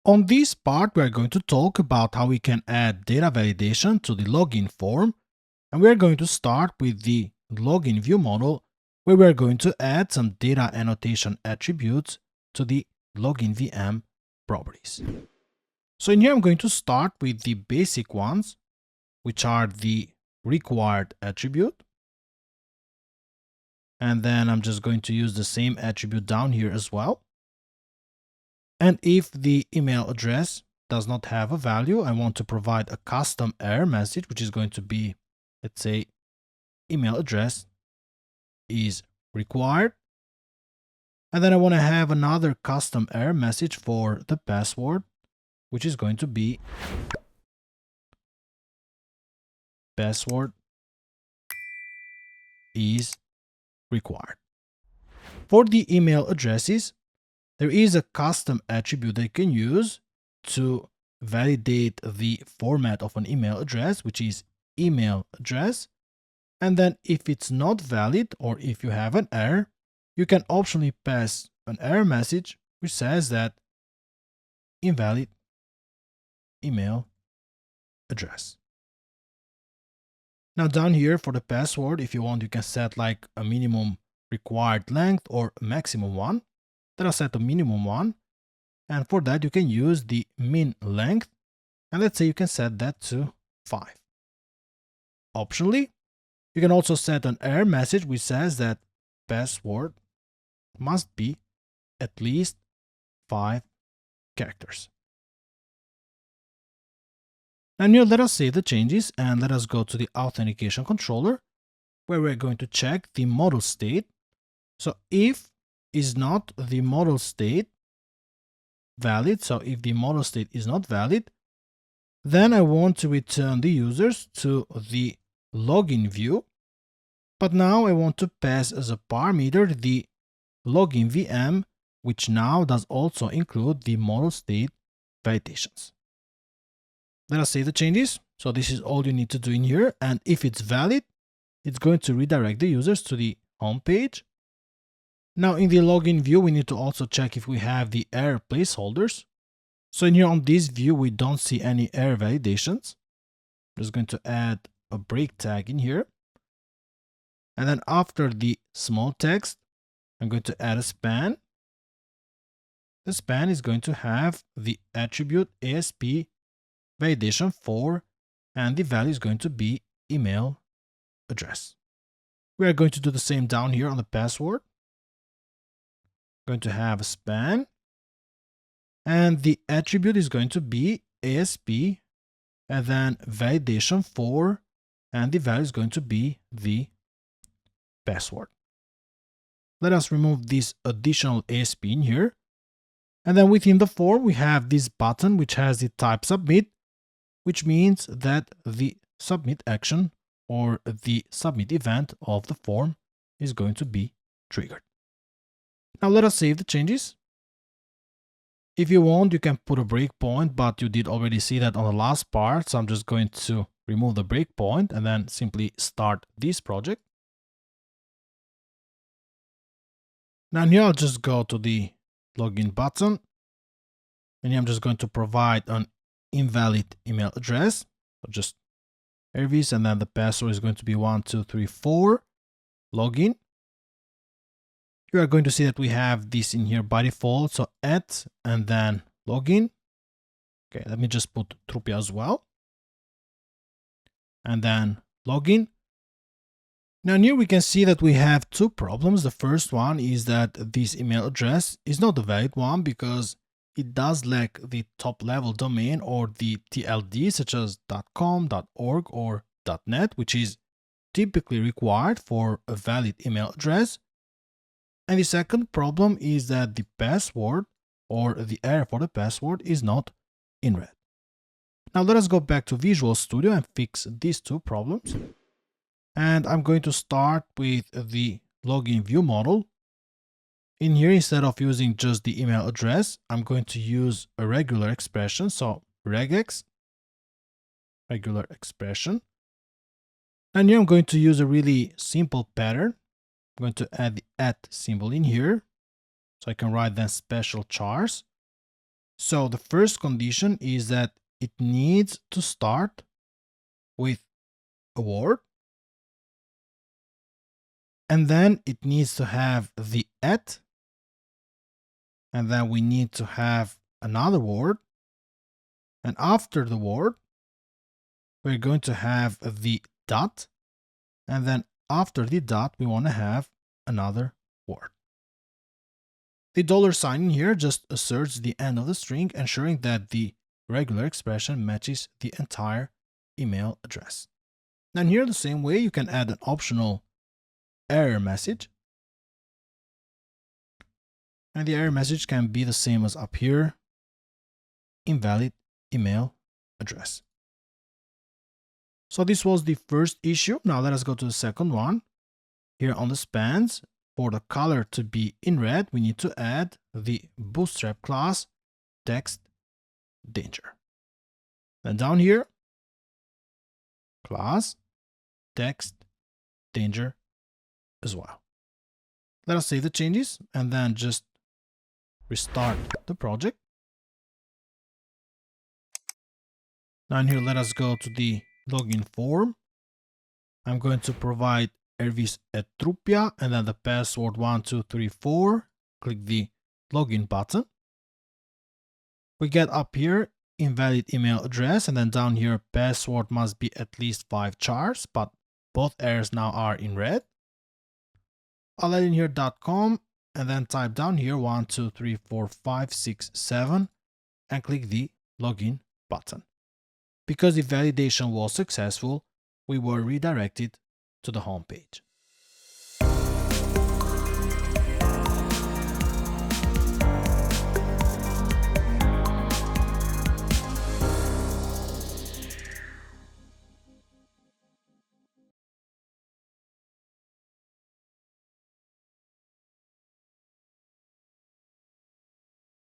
On this part, we are going to talk about how we can add data validation to the login form, and we are going to start with the login view model, where we are going to add some data annotation attributes to the login VM properties. So in here, I'm going to start with the basic ones, which are the required attribute. And then I'm just going to use the same attribute down here as well. And if the email address does not have a value, I want to provide a custom error message, which is going to be, let's say, email address is required. And then I want to have another custom error message for the password, which is going to be password is required. For the email addresses, there is a custom attribute that you can use to validate the format of an email address, which is email address. And then if it's not valid, or if you have an error, you can optionally pass an error message which says that invalid email address. Now down here for the password, if you want, you can set like a minimum required length or a maximum one. Then I'll set a minimum one. And for that, you can use the min length. And let's say you can set that to 5. Optionally, you can also set an error message which says that password must be at least 5 characters. Now here, let us save the changes and let us go to the authentication controller, where we're going to check the model state. So if is not the model state valid, so if the model state is not valid, then I want to return the users to the login view. But now I want to pass as a parameter the login VM, which now does also include the model state validations. Let us save the changes. So this is all you need to do in here. And if it's valid, it's going to redirect the users to the home page. Now in the login view, we need to also check if we have the error placeholders. So in here on this view, we don't see any error validations. I'm just going to add a break tag in here. And then after the small text, I'm going to add a span. The span is going to have the attribute ASP validation 4, and the value is going to be email address. We are going to do the same down here on the password. Going to have a span, and the attribute is going to be ASP, and then validation 4, and the value is going to be the password. Let us remove this additional ASP in here. And then within the form, we have this button which has the type submit, which means that the submit action or the submit event of the form is going to be triggered. Now let us save the changes. If you want, you can put a breakpoint, but you did already see that on the last part. So I'm just going to remove the breakpoint and then simply start this project. Now here I'll just go to the login button. And here I'm just going to provide an invalid email address. So just service, and then the password is going to be 1234 login. You are going to see that we have this in here by default. So at and then login. Okay, let me just put Trupia as well. And then login. Now here we can see that we have two problems. The first one is that this email address is not a valid one because it does lack the top level domain or the TLD such as .com, .org or .net, which is typically required for a valid email address. And the second problem is that the password or the error for the password is not in red. Now let us go back to Visual Studio and fix these two problems. And I'm going to start with the login view model. In here, instead of using just the email address, I'm going to use a regular expression. So regex, regular expression. And here I'm going to use a really simple pattern. I'm going to add the @ symbol in here. So I can write then special chars. So the first condition is that it needs to start with a word, and then it needs to have the at, and then we need to have another word, and after the word we're going to have the dot, and then after the dot we want to have another word. The $sign in here just asserts the end of the string, ensuring that the regular expression matches the entire email address. And here, the same way, you can add an optional error message. And the error message can be the same as up here, invalid email address. So this was the first issue. Now let us go to the second one. Here on the spans, for the color to be in red, we need to add the Bootstrap class text danger. Then down here, class text danger as well. Let us save the changes and then just restart the project. Now in here, let us go to the login form. I'm going to provide Ervis et Trupia and then the password 1234. Click the login button. We get up here invalid email address, and then down here password must be at least 5 chars, but both errors now are in red. I'll add in here .com and then type down here 1 2 3 4 5 6 7 and click the login button. Because the validation was successful, we were redirected to the home page.